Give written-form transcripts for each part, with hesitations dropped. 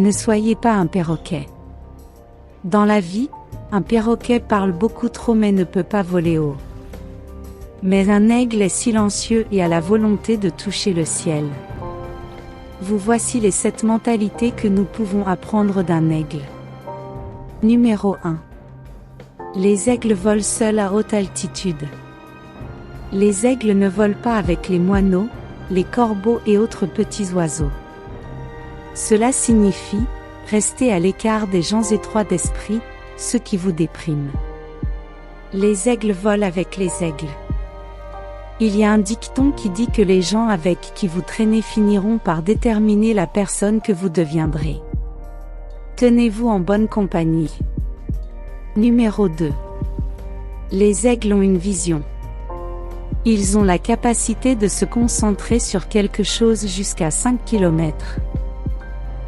Ne soyez pas un perroquet. Dans la vie, un perroquet parle beaucoup trop mais ne peut pas voler haut. Mais un aigle est silencieux et a la volonté de toucher le ciel. Vous voici les 7 mentalités que nous pouvons apprendre d'un aigle. Numéro 1. Les aigles volent seuls à haute altitude. Les aigles ne volent pas avec les moineaux, les corbeaux et autres petits oiseaux. Cela signifie, restez à l'écart des gens étroits d'esprit, ceux qui vous dépriment. Les aigles volent avec les aigles. Il y a un dicton qui dit que les gens avec qui vous traînez finiront par déterminer la personne que vous deviendrez. Tenez-vous en bonne compagnie. Numéro 2. Les aigles ont une vision. Ils ont la capacité de se concentrer sur quelque chose jusqu'à 5 km.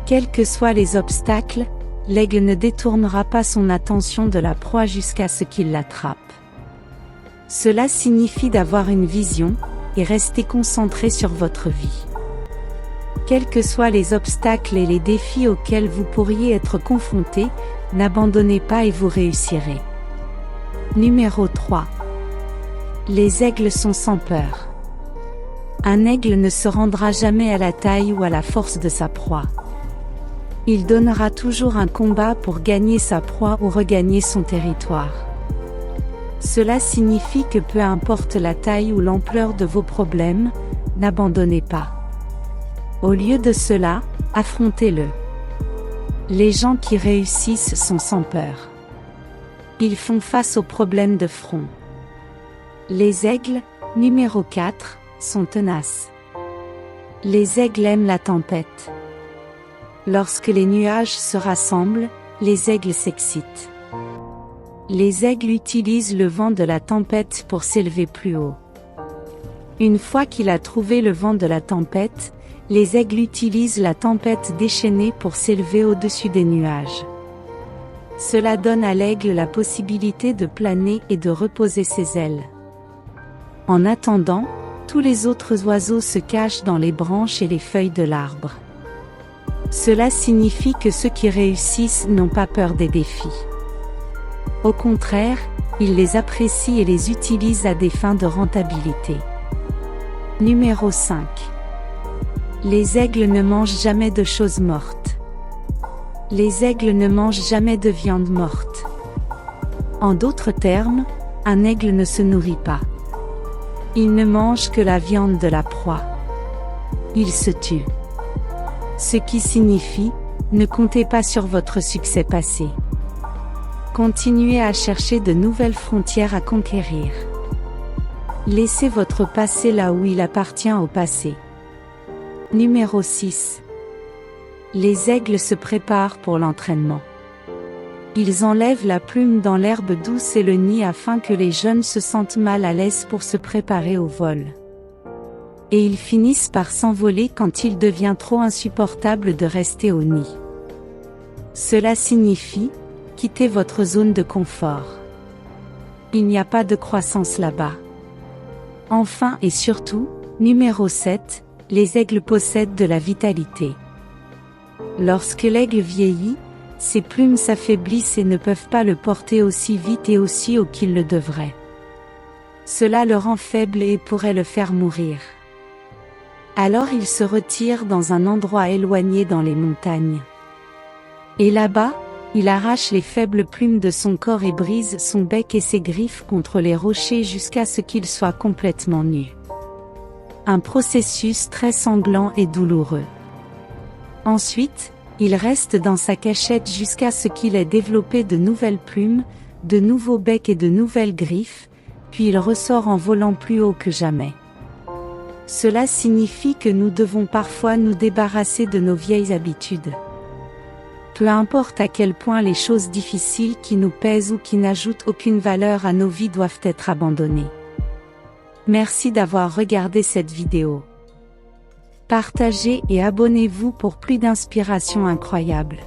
Quels que soient les obstacles, l'aigle ne détournera pas son attention de la proie jusqu'à ce qu'il l'attrape. Cela signifie d'avoir une vision, et rester concentré sur votre vie. Quels que soient les obstacles et les défis auxquels vous pourriez être confrontés, n'abandonnez pas et vous réussirez. Numéro 3. Les aigles sont sans peur. Un aigle ne se rendra jamais à la taille ou à la force de sa proie. Il donnera toujours un combat pour gagner sa proie ou regagner son territoire. Cela signifie que peu importe la taille ou l'ampleur de vos problèmes, n'abandonnez pas. Au lieu de cela, affrontez-le. Les gens qui réussissent sont sans peur. Ils font face aux problèmes de front. Les aigles, numéro 4, sont tenaces. Les aigles aiment la tempête. Lorsque les nuages se rassemblent, les aigles s'excitent. Les aigles utilisent le vent de la tempête pour s'élever plus haut. Une fois qu'il a trouvé le vent de la tempête, les aigles utilisent la tempête déchaînée pour s'élever au-dessus des nuages. Cela donne à l'aigle la possibilité de planer et de reposer ses ailes. En attendant, tous les autres oiseaux se cachent dans les branches et les feuilles de l'arbre. Cela signifie que ceux qui réussissent n'ont pas peur des défis. Au contraire, ils les apprécient et les utilisent à des fins de rentabilité. Numéro 5. Les aigles ne mangent jamais de choses mortes. Les aigles ne mangent jamais de viande morte. En d'autres termes, un aigle ne se nourrit pas. Il ne mange que la viande de la proie. Il se tue. Ce qui signifie, ne comptez pas sur votre succès passé. Continuez à chercher de nouvelles frontières à conquérir. Laissez votre passé là où il appartient au passé. Numéro 6. Les aigles se préparent pour l'entraînement. Ils enlèvent la plume dans l'herbe douce et le nid afin que les jeunes se sentent mal à l'aise pour se préparer au vol. Et ils finissent par s'envoler quand il devient trop insupportable de rester au nid. Cela signifie, quittez votre zone de confort. Il n'y a pas de croissance là-bas. Enfin et surtout, numéro 7, les aigles possèdent de la vitalité. Lorsque l'aigle vieillit, ses plumes s'affaiblissent et ne peuvent pas le porter aussi vite et aussi haut qu'il le devrait. Cela le rend faible et pourrait le faire mourir. Alors il se retire dans un endroit éloigné dans les montagnes. Et là-bas, il arrache les faibles plumes de son corps et brise son bec et ses griffes contre les rochers jusqu'à ce qu'il soit complètement nu. Un processus très sanglant et douloureux. Ensuite, il reste dans sa cachette jusqu'à ce qu'il ait développé de nouvelles plumes, de nouveaux becs et de nouvelles griffes, puis il ressort en volant plus haut que jamais. Cela signifie que nous devons parfois nous débarrasser de nos vieilles habitudes. Peu importe à quel point les choses difficiles qui nous pèsent ou qui n'ajoutent aucune valeur à nos vies doivent être abandonnées. Merci d'avoir regardé cette vidéo. Partagez et abonnez-vous pour plus d'inspiration incroyable.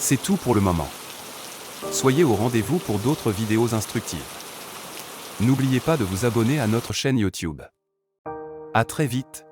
C'est tout pour le moment. Soyez au rendez-vous pour d'autres vidéos instructives. N'oubliez pas de vous abonner à notre chaîne YouTube. À très vite.